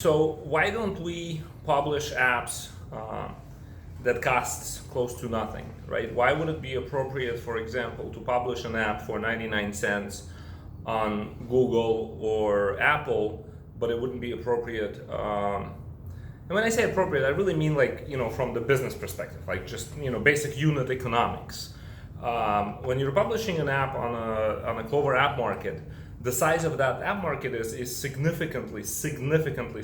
So why don't we publish apps that costs close to nothing, right? Why would it be appropriate, for example, to publish an app for 99 cents on Google or Apple, but it wouldn't be appropriate? And when I say appropriate, I really mean from the business perspective, like just basic unit economics. When you're publishing an app on a Clover App Market, the size of that app market is significantly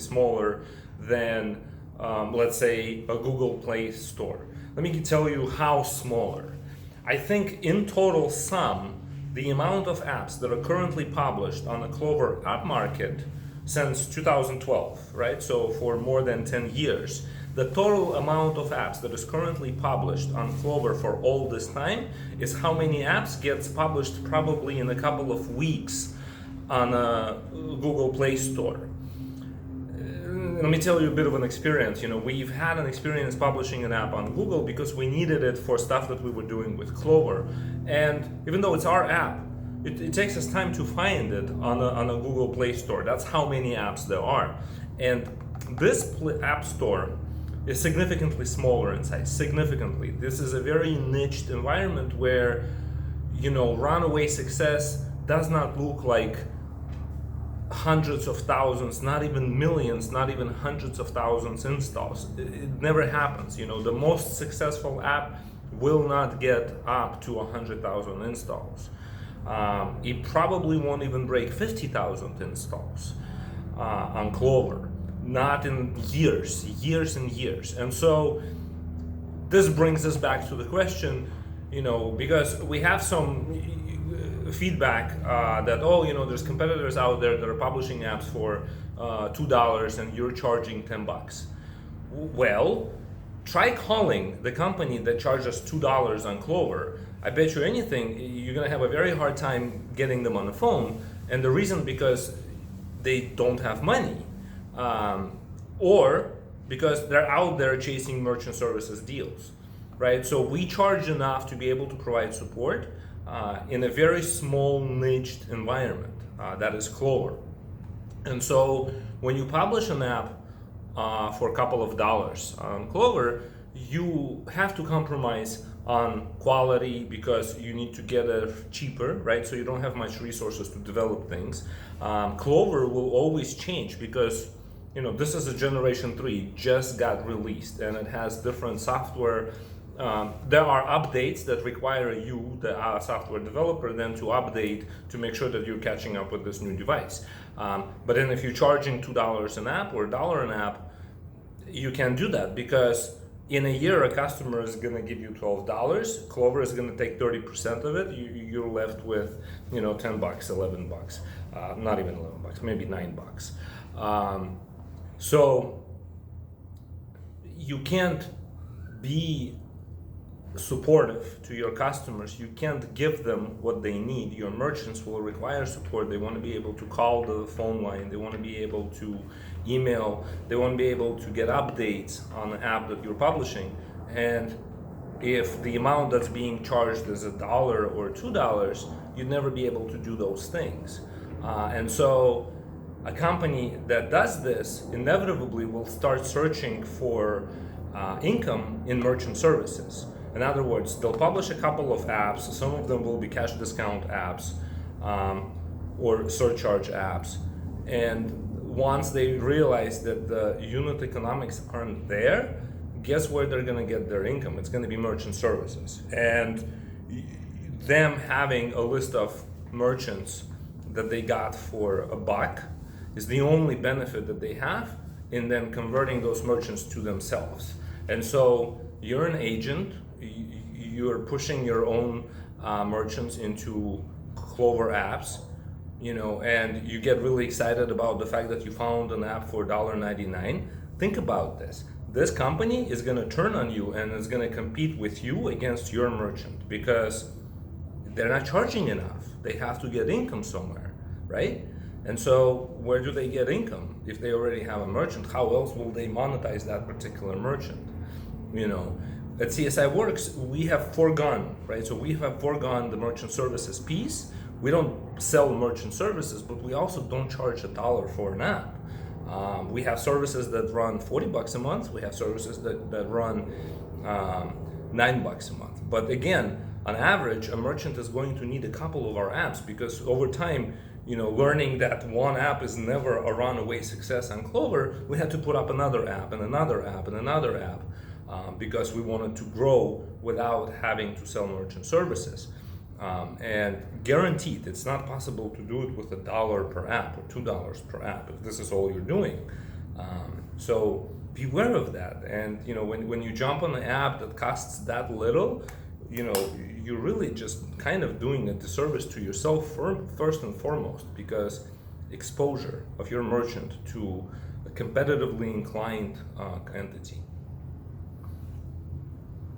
smaller than, let's say, a Google Play Store. Let me tell you how smaller. I think in total sum, the amount of apps that are currently published on the Clover App Market since 2012, right? So for more than 10 years, the total amount of apps that is currently published on Clover for all this time is how many apps gets published probably in a couple of weeks on a Google Play Store. Let me tell you a bit of an experience. We've had an experience publishing an app on Google because we needed it for stuff that we were doing with Clover. And even though it's our app, it takes us time to find it on a Google Play Store. That's how many apps there are. And this app store is significantly smaller in size, significantly. This is a very niched environment where, runaway success does not look like hundreds of thousands, not even millions, not even hundreds of thousands installs. It never happens. The most successful app will not get up to 100,000 installs. It probably won't even break 50,000 installs on Clover, not in years and years. And so this brings us back to the question, because we have some feedback that there's competitors out there that are publishing apps for $2 and you're charging $10. Well, try calling the company that charges $2 on Clover. I bet you anything you're gonna have a very hard time getting them on the phone, and the reason because they don't have money, or because they're out there chasing merchant services deals, right? So we charge enough to be able to provide support in a very small niched environment that is Clover. And so when you publish an app for a couple of dollars on Clover, you have to compromise on quality because you need to get it cheaper, right? So you don't have much resources to develop things. Clover will always change because this is a generation 3, just got released, and it has different software. There are updates that require you, the software developer, then to update to make sure that you're catching up with this new device. But then if you're charging $2 an app or $1 an app, you can't do that because in a year a customer is going to give you $12. Clover is going to take 30% of it. You're left with $10, $11, not even $11, maybe $9. So you can't be supportive to your customers. You can't give them what they need. Your merchants will require support. They want to be able to call the phone line. They want to be able to email. They want to be able to get updates on the app that you're publishing. And if the amount that's being charged is $1 or $2, you'd never be able to do those things. And so a company that does this inevitably will start searching for income in merchant services. In other words, they'll publish a couple of apps. Some of them will be cash discount apps or surcharge apps. And once they realize that the unit economics aren't there, guess where they're going to get their income? It's going to be merchant services. And them having a list of merchants that they got for $1 is the only benefit that they have in then converting those merchants to themselves. And so you're an agent, you're pushing your own merchants into Clover apps, and you get really excited about the fact that you found an app for $1.99. Think about this. This company is going to turn on you and is going to compete with you against your merchant because they're not charging enough. They have to get income somewhere, right? And so where do they get income? If they already have a merchant, how else will they monetize that particular merchant? At CSI Works, we have foregone, right? So we have foregone the merchant services piece. We don't sell merchant services, but we also don't charge $1 for an app. We have services that run $40 a month. We have services that run $9 a month. But again, on average, a merchant is going to need a couple of our apps, because over time, learning that one app is never a runaway success on Clover, we had to put up another app and another app and another app, because we wanted to grow without having to sell merchant services. And guaranteed, it's not possible to do it with $1 per app or $2 per app if this is all you're doing. So beware of that. And when you jump on an app that costs that little, you're really just kind of doing a disservice to yourself first and foremost, because exposure of your merchant to a competitively inclined entity